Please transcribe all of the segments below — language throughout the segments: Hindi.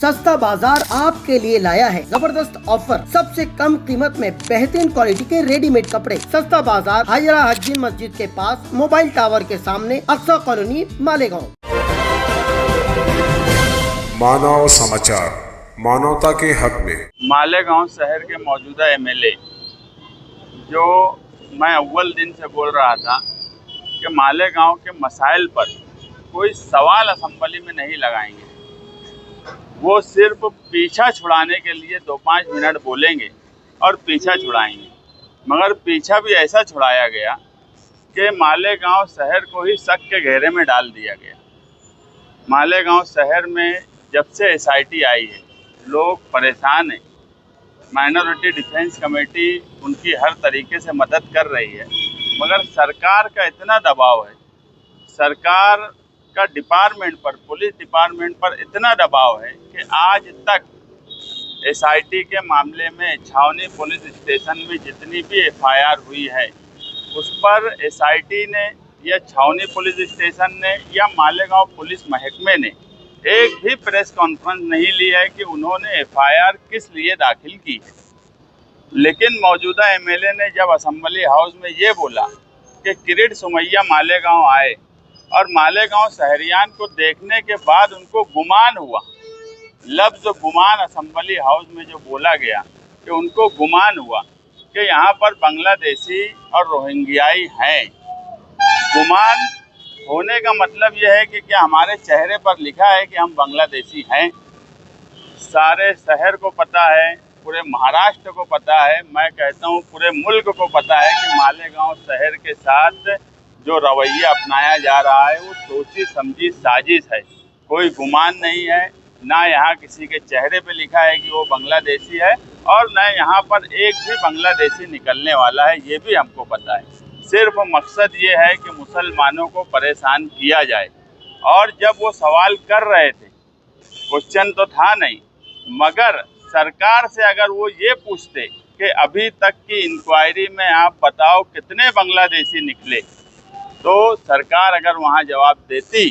सस्ता बाजार आपके लिए लाया है जबरदस्त ऑफर। सबसे कम कीमत में बेहतरीन क्वालिटी के रेडीमेड कपड़े। सस्ता बाजार हाजरा हज्जीन मस्जिद के पास, मोबाइल टावर के सामने, अक्सा कॉलोनी, मालेगांव। मानव समाचार, मानवता के हक में। मालेगांव शहर के मौजूदा एमएलए जो मैं अव्वल दिन से बोल रहा था कि मालेगांव के मसाइल पर कोई सवाल असेंबली में नहीं लगाएंगे, वो सिर्फ पीछा छुड़ाने के लिए 2-5 मिनट बोलेंगे और पीछा छुड़ाएंगे। मगर पीछा भी ऐसा छुड़ाया गया कि मालेगांव शहर को ही शक के घेरे में डाल दिया गया। मालेगांव शहर में जब से एसआईटी आई है, लोग परेशान हैं। माइनॉरिटी डिफेंस कमेटी उनकी हर तरीके से मदद कर रही है, मगर सरकार का इतना दबाव है, सरकार का डिपार्टमेंट पर, पुलिस डिपार्टमेंट पर इतना दबाव है कि आज तक एसआईटी के मामले में छावनी पुलिस स्टेशन में जितनी भी एफआईआर हुई है, उस पर एसआईटी ने या छावनी पुलिस स्टेशन ने या मालेगांव पुलिस महकमे ने एक भी प्रेस कॉन्फ्रेंस नहीं ली है कि उन्होंने एफआईआर किस लिए दाखिल की है। लेकिन मौजूदा एमएलए ने जब असेंबली हाउस में ये बोला कि किरीट सुमैया मालेगांव आए और मालेगांव शहरियान को देखने के बाद उनको गुमान हुआ, लफ्ज़ गुमान असेंबली हाउस में जो बोला गया कि उनको गुमान हुआ कि यहाँ पर बांग्लादेशी और रोहिंग्याई हैं। गुमान होने का मतलब यह है कि क्या हमारे चेहरे पर लिखा है कि हम बांग्लादेशी हैं? सारे शहर को पता है, पूरे महाराष्ट्र को पता है, मैं कहता हूँ पूरे मुल्क को पता है कि मालेगांव शहर के साथ जो रवैया अपनाया जा रहा है वो सोची समझी साजिश है। कोई गुमान नहीं है, ना यहाँ किसी के चेहरे पे लिखा है कि वो बांग्लादेशी है और न यहाँ पर एक भी बांग्लादेशी निकलने वाला है, ये भी हमको पता है। सिर्फ मकसद ये है कि मुसलमानों को परेशान किया जाए। और जब वो सवाल कर रहे थे, क्वेश्चन तो था नहीं, मगर सरकार से अगर वो ये पूछते कि अभी तक की इंक्वायरी में आप बताओ कितने बांग्लादेशी निकले, तो सरकार अगर वहाँ जवाब देती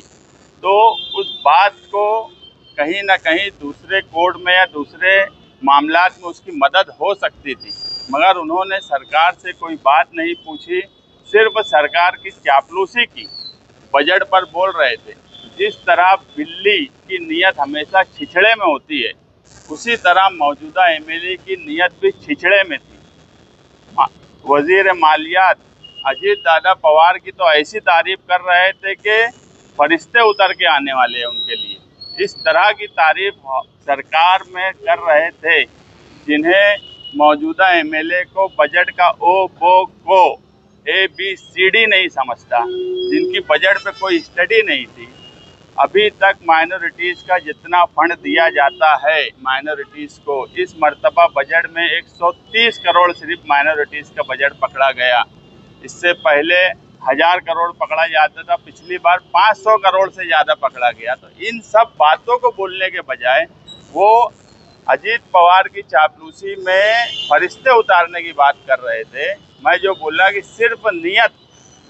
तो उस बात को कहीं ना कहीं दूसरे कोर्ट में या दूसरे मामलात में उसकी मदद हो सकती थी। मगर उन्होंने सरकार से कोई बात नहीं पूछी, सिर्फ सरकार की चापलूसी की। बजट पर बोल रहे थे, जिस तरह बिल्ली की नीयत हमेशा छिछड़े में होती है, उसी तरह मौजूदा एमएलए की नीयत भी छिछड़े में थी। वजीर मालियात अजीत दादा पवार की तो ऐसी तारीफ कर रहे थे कि फरिश्ते उतर के आने वाले हैं उनके लिए। इस तरह की तारीफ सरकार में कर रहे थे जिन्हें मौजूदा एमएलए को बजट का ओ बो को ABCD नहीं समझता, जिनकी बजट पे कोई स्टडी नहीं थी। अभी तक माइनॉरिटीज़ का जितना फंड दिया जाता है माइनॉरिटीज़ को, इस मर्तबा बजट में 130 करोड़ सिर्फ माइनॉरिटीज़ का बजट पकड़ा गया। इससे पहले 1000 करोड़ पकड़ा जाता था, पिछली बार 500 करोड़ से ज़्यादा पकड़ा गया। तो इन सब बातों को बोलने के बजाय वो अजीत पवार की चापलूसी में फरिश्ते उतारने की बात कर रहे थे। मैं जो बोला कि सिर्फ नियत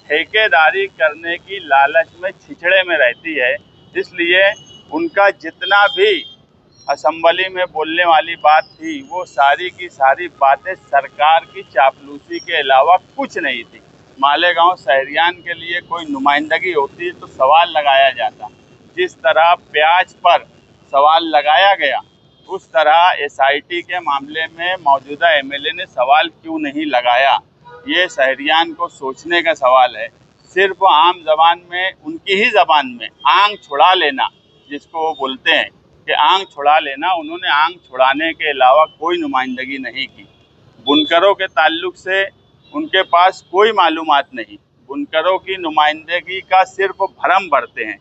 ठेकेदारी करने की लालच में छिछड़े में रहती है, इसलिए उनका जितना भी असेंबली में बोलने वाली बात थी वो सारी की सारी बातें सरकार की चापलूसी के अलावा कुछ नहीं थी। मालेगांव शहरियान के लिए कोई नुमाइंदगी होती तो सवाल लगाया जाता। जिस तरह प्याज पर सवाल लगाया गया, उस तरह एसआईटी के मामले में मौजूदा एमएलए ने सवाल क्यों नहीं लगाया, ये शहरियान को सोचने का सवाल है। सिर्फ आम ज़बान में, उनकी ही ज़बान में आंख छुड़ा लेना, जिसको वो बोलते हैं कि आंख छुड़ा लेना, उन्होंने आंख छुड़ाने के अलावा कोई नुमाइंदगी नहीं की। बुनकरों के ताल्लुक से उनके पास कोई मालूमात नहीं, बुनकरों की नुमाइंदगी का सिर्फ भरम भरते हैं।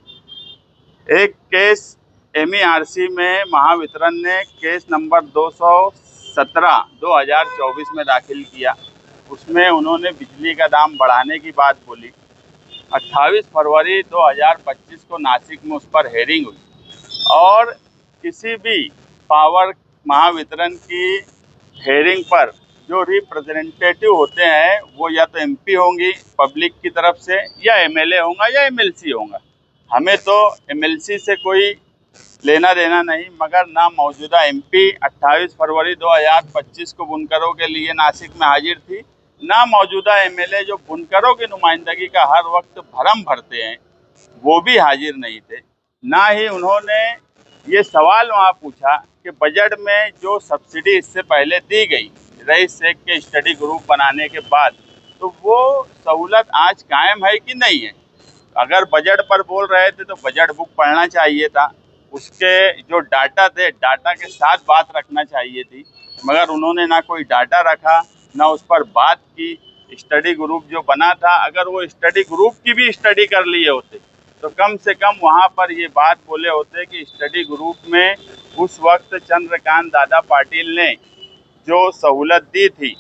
एक केस MERC में महावितरण ने केस नंबर 217/2024 में दाखिल किया। उसमें उन्होंने बिजली का दाम बढ़ाने की बात बोली। 28 फरवरी 2025 को नासिक में उस पर हेयरिंग हुई और किसी भी पावर महावितरण की हेयरिंग पर जो रिप्रेजेंटेटिव होते हैं वो या तो MP होंगी पब्लिक की तरफ से, या MLA होगा या MLC होगा। हमें तो MLC से कोई लेना देना नहीं, मगर ना मौजूदा एमपी 28 फरवरी 2025 को बुनकरों के लिए नासिक में हाजिर थी, ना मौजूदा एमएलए जो बुनकरों की नुमाइंदगी का हर वक्त भरम भरते हैं वो भी हाजिर नहीं थे। ना ही उन्होंने ये सवाल वहाँ पूछा कि बजट में जो सब्सिडी इससे पहले दी गई रईस शेख के स्टडी ग्रुप बनाने के बाद, तो वो सहूलत आज कायम है कि नहीं है। अगर बजट पर बोल रहे थे तो बजट बुक पढ़ना चाहिए था, उसके जो डाटा थे डाटा के साथ बात रखना चाहिए थी, मगर उन्होंने ना कोई डाटा रखा ना उस पर बात की। स्टडी ग्रुप जो बना था, अगर वो स्टडी ग्रुप की भी स्टडी कर लिए होते तो कम से कम वहाँ पर ये बात बोले होते कि स्टडी ग्रुप में उस वक्त चंद्रकांत दादा पाटिल ने जो सहूलत दी थी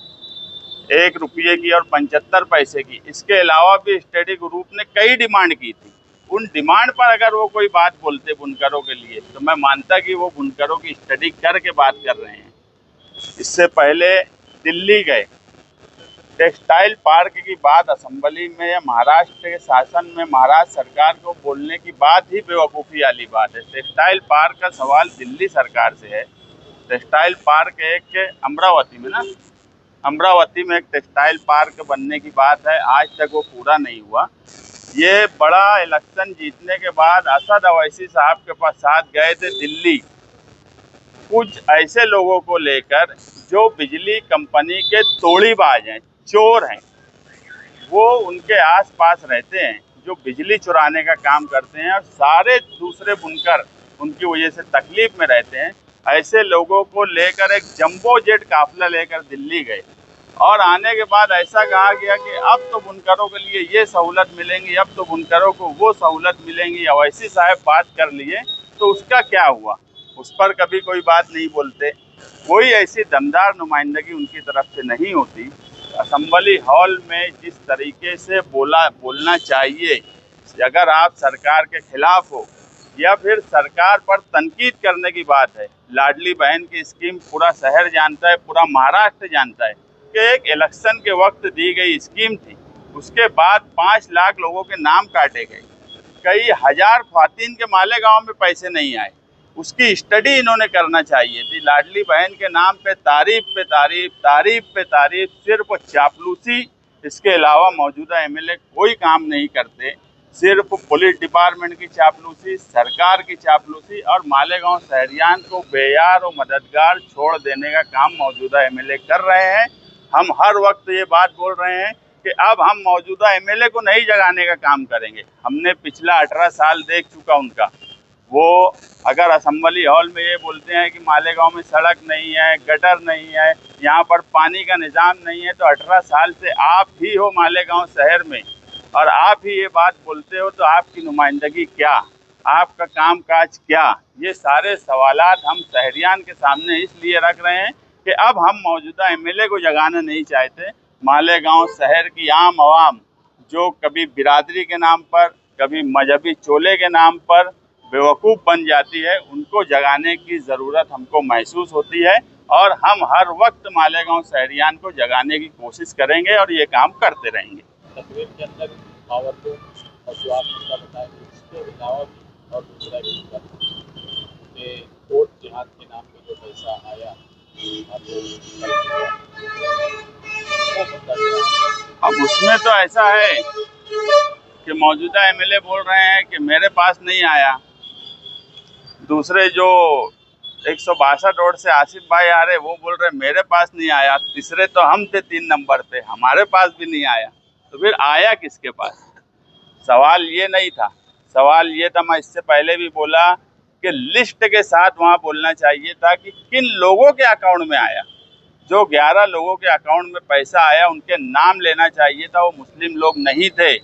1 रुपये की और 75 पैसे की, इसके अलावा भी स्टडी ग्रुप ने कई डिमांड की थी। उन डिमांड पर अगर वो कोई बात बोलते बुनकरों के लिए तो मैं मानता कि वो बुनकरों की स्टडी करके बात कर रहे हैं। इससे पहले दिल्ली गए, टेक्सटाइल पार्क की बात असेंबली में या महाराष्ट्र के शासन में महाराष्ट्र सरकार को बोलने की बात ही बेवकूफ़ी वाली बात है। टेक्सटाइल पार्क का सवाल दिल्ली सरकार से है। टेक्सटाइल पार्क एक अमरावती में ना, अमरावती में एक टेक्सटाइल पार्क बनने की बात है, आज तक वो पूरा नहीं हुआ। ये बड़ा इलेक्शन जीतने के बाद असद अवैसी साहब के पास साथ गए थे दिल्ली, कुछ ऐसे लोगों को लेकर जो बिजली कंपनी के तोड़ीबाज हैं, चोर हैं, वो उनके आसपास रहते हैं, जो बिजली चुराने का काम करते हैं और सारे दूसरे बुनकर उनकी वजह से तकलीफ में रहते हैं। ऐसे लोगों को लेकर एक जंबो जेट काफिला लेकर दिल्ली गए और आने के बाद ऐसा कहा गया कि अब तो बुनकरों के लिए ये सहूलत मिलेंगी, अब तो बुनकरों को वो सहूलत मिलेंगी। अवैसी साहब बात कर लिए तो उसका क्या हुआ, उस पर कभी कोई बात नहीं बोलते। कोई ऐसी दमदार नुमाइंदगी उनकी तरफ से नहीं होती। असेंबली हॉल में जिस तरीके से बोलना चाहिए, अगर आप सरकार के खिलाफ हो या फिर सरकार पर तनकीद करने की बात है। लाडली बहन की स्कीम पूरा शहर जानता है, पूरा महाराष्ट्र जानता है कि एक इलेक्शन के वक्त दी गई स्कीम थी, उसके बाद 5 लाख लोगों के नाम काटे गए, कई हजार ख्वातीन के मालेगांव में पैसे नहीं आए, उसकी स्टडी इन्होंने करना चाहिए थी। लाडली बहन के नाम पे तारीफ पे तारीफ, तारीफ पे तारीफ, सिर्फ चापलूसी, इसके अलावा मौजूदा एमएलए कोई काम नहीं करते। सिर्फ पुलिस डिपार्टमेंट की चापलूसी, सरकार की चापलूसी और मालेगांव शहरियान को बेयार और मददगार छोड़ देने का काम मौजूदा एमएलए कर रहे हैं। हम हर वक्त ये बात बोल रहे हैं कि अब हम मौजूदा एमएलए को नहीं जगाने का काम करेंगे। हमने पिछला 18 साल देख चुका उनका। वो अगर असेंबली हॉल में ये बोलते हैं कि मालेगांव में सड़क नहीं है, गटर नहीं है, यहाँ पर पानी का निज़ाम नहीं है, तो 18 साल से आप ही हो मालेगांव शहर में और आप ही ये बात बोलते हो, तो आपकी नुमाइंदगी क्या, आपका काम काज क्या? ये सारे सवालात हम शहरियान के सामने इसलिए रख रहे हैं कि अब हम मौजूदा एमएलए को जगाना नहीं चाहते। मालेगांव शहर की आम आवाम जो कभी बिरादरी के नाम पर, कभी मजहबी चोले के नाम पर बेवकूफ़ बन जाती है, उनको जगाने की ज़रूरत हमको महसूस होती है और हम हर वक्त मालेगांव शहरियान को जगाने की कोशिश करेंगे और ये काम करते रहेंगे। तकरीर के अंदर पावरलूम और जो आप मुद्दा बताएं, इसके अलावा भी और दूसरा भी मुद्दा कि कोर्ट जिहाद के नाम पे जो पैसा आया अब उसमें तो ऐसा है कि मौजूदा एमएलए बोल रहे हैं कि मेरे पास नहीं आया, दूसरे जो 162 रोड से आसिफ भाई आ रहे वो बोल रहे मेरे पास नहीं आया, तीसरे तो हम थे 3 नंबर पे, हमारे पास भी नहीं आया, तो फिर आया किसके पास? सवाल ये नहीं था, सवाल ये था, मैं इससे पहले भी बोला कि लिस्ट के साथ वहाँ बोलना चाहिए था कि किन लोगों के अकाउंट में आया। जो 11 लोगों के अकाउंट में पैसा आया उनके नाम लेना चाहिए था, वो मुस्लिम लोग नहीं थे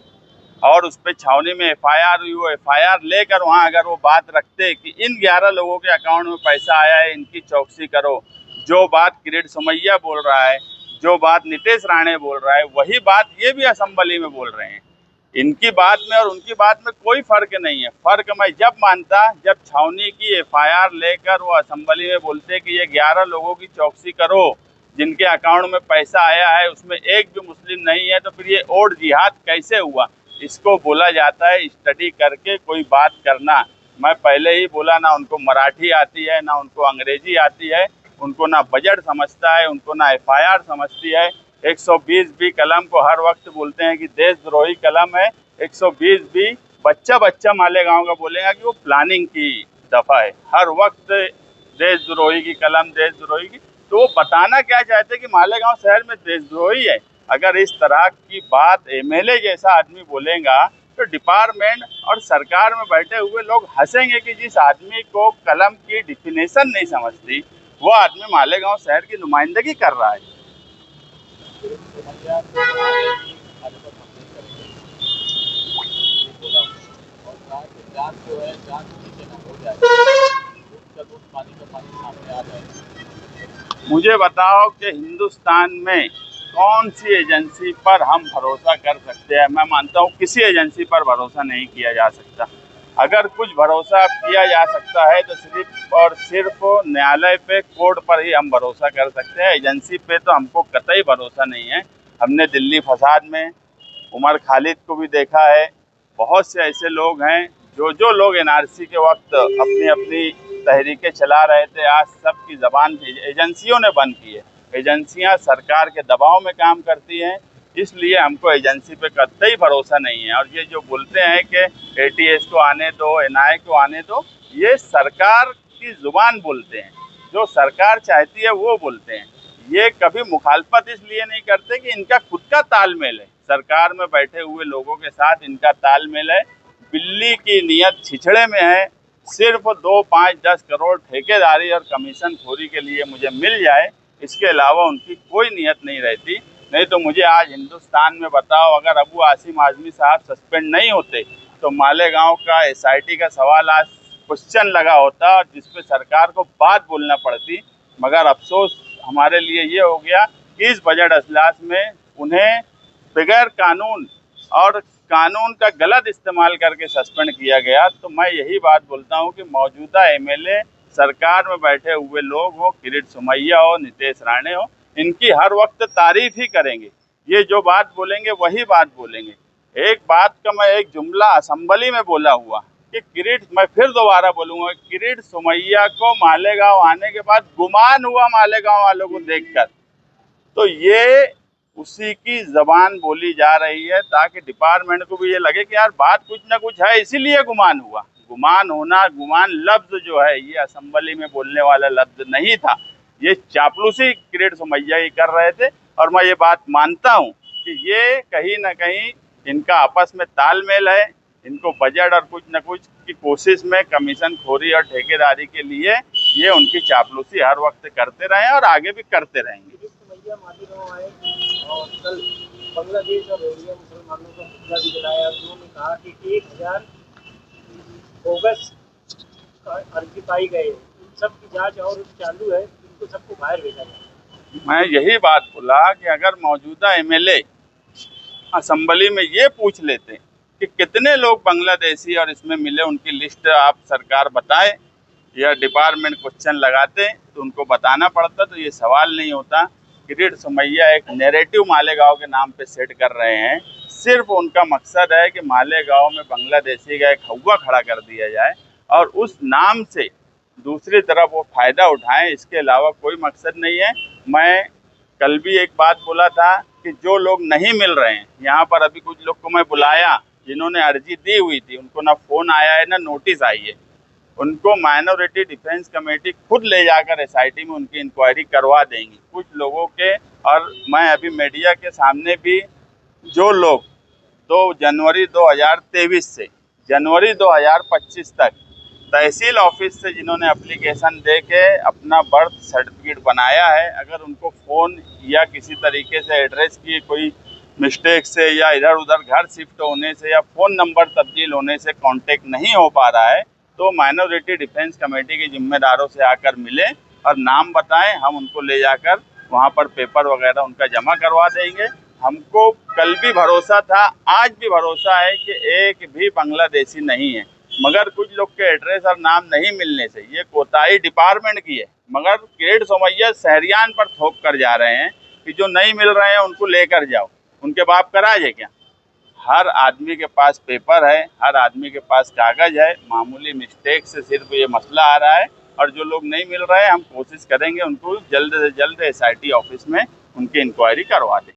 और उस पर छावनी में एफआईआर हुई। वो एफआईआर लेकर वहाँ अगर वो बात रखते कि इन 11 लोगों के अकाउंट में पैसा आया है, इनकी चौकसी करो, जो बात किरीट सोमैया बोल रहा है, जो बात नितेश राणे बोल रहा है, वही बात ये भी असेंबली में बोल रहे हैं। इनकी बात में और उनकी बात में कोई फ़र्क नहीं है। फ़र्क मैं जब मानता जब छावनी की एफआईआर लेकर वो असेंबली में बोलते कि ये 11 लोगों की चौकसी करो जिनके अकाउंट में पैसा आया है, उसमें एक भी मुस्लिम नहीं है, तो फिर ये और जिहाद कैसे हुआ? इसको बोला जाता है स्टडी करके कोई बात करना। मैं पहले ही बोला, ना उनको मराठी आती है, ना उनको अंग्रेजी आती है, उनको ना बजट समझता है, उनको ना FIR समझती है। 120 बी कलम को हर वक्त बोलते हैं कि देशद्रोही कलम है। 120 बी बच्चा बच्चा मालेगांव का बोलेगा कि वो प्लानिंग की दफा है। हर वक्त देशद्रोही की कलम, देशद्रोही की। तो वो बताना क्या चाहते हैं कि मालेगांव शहर में देशद्रोही है। अगर इस तरह की बात MLA जैसा आदमी बोलेगा तो डिपार्टमेंट और सरकार में बैठे हुए लोग हंसेंगे कि जिस आदमी को कलम की डिफिनेशन नहीं समझती वो आदमी मालेगांव शहर की नुमाइंदगी कर रहा है। समस्या को आगे भी आगे तक कंप्लेन करेंगे, ये बोला और कहा कि जांच जो है जांच नीचे ना हो जाए, दूध का दूध पानी का पानी सामने आ जाए। मुझे बताओ कि हिंदुस्तान में कौन सी एजेंसी पर हम भरोसा कर सकते हैं? मैं मानता हूँ किसी एजेंसी पर भरोसा नहीं किया जा सकता। अगर कुछ भरोसा किया जा सकता है तो सिर्फ और सिर्फ न्यायालय पे, कोर्ट पर ही हम भरोसा कर सकते हैं। एजेंसी पे तो हमको कतई भरोसा नहीं है। हमने दिल्ली फसाद में उमर खालिद को भी देखा है। बहुत से ऐसे लोग हैं जो लोग NRC के वक्त अपनी अपनी तहरीकें चला रहे थे, आज सबकी ज़बान एजेंसियों ने बंद की है। एजेंसियां सरकार के दबाव में काम करती हैं, इसलिए हमको एजेंसी पे कतई भरोसा नहीं है। और ये जो बोलते हैं कि ATS को आने दो, NIA को आने दो, ये सरकार की ज़ुबान बोलते हैं। जो सरकार चाहती है वो बोलते हैं। ये कभी मुखालफत इसलिए नहीं करते कि इनका खुद का तालमेल है, सरकार में बैठे हुए लोगों के साथ इनका तालमेल है। बिल्ली की नीयत छिछड़े में है। सिर्फ 2, 5, 10 करोड़ ठेकेदारी और कमीशन खोरी के लिए मुझे मिल जाए, इसके अलावा उनकी कोई नीयत नहीं रहती। नहीं तो मुझे आज हिंदुस्तान में बताओ, अगर अबू आसिम आज़मी साहब सस्पेंड नहीं होते तो मालेगांव का SIT का सवाल आज क्वेश्चन लगा होता और जिसपे सरकार को बात बोलना पड़ती। मगर अफसोस हमारे लिए ये हो गया कि इस बजट अजलास में उन्हें बगैर कानून और कानून का गलत इस्तेमाल करके सस्पेंड किया गया। तो मैं यही बात बोलता हूँ कि मौजूदा MLA सरकार में बैठे हुए लोग हो, किरीट सोमैया हो, नितेश राणे हो, इनकी हर वक्त तारीफ ही करेंगे। ये जो बात बोलेंगे वही बात बोलेंगे। एक बात का मैं एक जुमला असेंबली में बोला हुआ कि किरीट, मैं फिर दोबारा बोलूँगा, किरीट सोमैया को मालेगांव आने के बाद गुमान हुआ मालेगांव वालों को देखकर। तो ये उसी की ज़बान बोली जा रही है ताकि डिपार्टमेंट को भी ये लगे कि यार बात कुछ ना कुछ है, इसीलिए गुमान हुआ। गुमान होना, गुमान लफ्ज़ जो है ये असेंबली में बोलने वाला लफ्ज़ नहीं था। ये चापलूसी किरीट सोमैया ही कर रहे थे। और मैं ये बात मानता हूँ कि ये कहीं ना कहीं इनका आपस में तालमेल है। इनको बजट और कुछ न कुछ की कोशिश में कमीशन खोरी और ठेकेदारी के लिए ये उनकी चापलूसी हर वक्त करते रहे और आगे भी करते रहेंगे। मालेगांव आए और कल बांग्लादेश और रोहिंग्या मुसलमानों का पुतला भी जलाया। उन्होंने कहा कि 1000 बोगस अर्जी पाई गए, इन सब की जांच और चालू है, इनको सबको बाहर भेजा जाए। मैं यही बात बोला कि अगर मौजूदा MLA असेंबली में ये पूछ लेते कि कितने लोग बांग्लादेशी और इसमें मिले, उनकी लिस्ट आप सरकार बताए, या डिपार्टमेंट क्वेश्चन लगाते तो उनको बताना पड़ता, तो ये सवाल नहीं होता। किरीट सोमैया एक नैरेटिव मालेगांव के नाम पे सेट कर रहे हैं। सिर्फ उनका मकसद है कि मालेगांव में बांग्लादेशी का एक हवा खड़ा कर दिया जाए और उस नाम से दूसरी तरफ वो फ़ायदा उठाएं, इसके अलावा कोई मकसद नहीं है। मैं कल भी एक बात बोला था कि जो लोग नहीं मिल रहे हैं, यहाँ पर अभी कुछ लोग को मैं बुलाया जिन्होंने अर्जी दी हुई थी, उनको ना फ़ोन आया है ना नोटिस आई है। उनको माइनॉरिटी डिफेंस कमेटी खुद ले जाकर SIT में उनकी इंक्वायरी करवा देंगी कुछ लोगों के। और मैं अभी मीडिया के सामने भी जो लोग 2 जनवरी 2023 से जनवरी 2025 तक तहसील ऑफिस से जिन्होंने एप्लीकेशन दे के अपना बर्थ सर्टिफिकेट बनाया है, अगर उनको फ़ोन या किसी तरीके से एड्रेस की कोई मिस्टेक से या इधर उधर घर शिफ्ट होने से या फ़ोन नंबर तब्दील होने से कांटेक्ट नहीं हो पा रहा है, तो माइनॉरिटी डिफेंस कमेटी के जिम्मेदारों से आकर मिले और नाम बताएं, हम उनको ले जाकर वहां पर पेपर वगैरह उनका जमा करवा देंगे। हमको कल भी भरोसा था, आज भी भरोसा है कि एक भी बांग्लादेशी नहीं है। मगर कुछ लोग के एड्रेस और नाम नहीं मिलने से ये कोताही डिपार्टमेंट की है। मगर किरीट सोमैया शहरियान पर थोप कर जा रहे हैं कि जो नहीं मिल रहे हैं उनको लेकर जाओ, उनके बाप का राज है क्या? हर आदमी के पास पेपर है, हर आदमी के पास कागज है। मामूली मिस्टेक से सिर्फ ये मसला आ रहा है और जो लोग नहीं मिल रहे हैं हम कोशिश करेंगे उनको जल्द से जल्द SIT ऑफिस में उनकी इंक्वायरी करवा दें।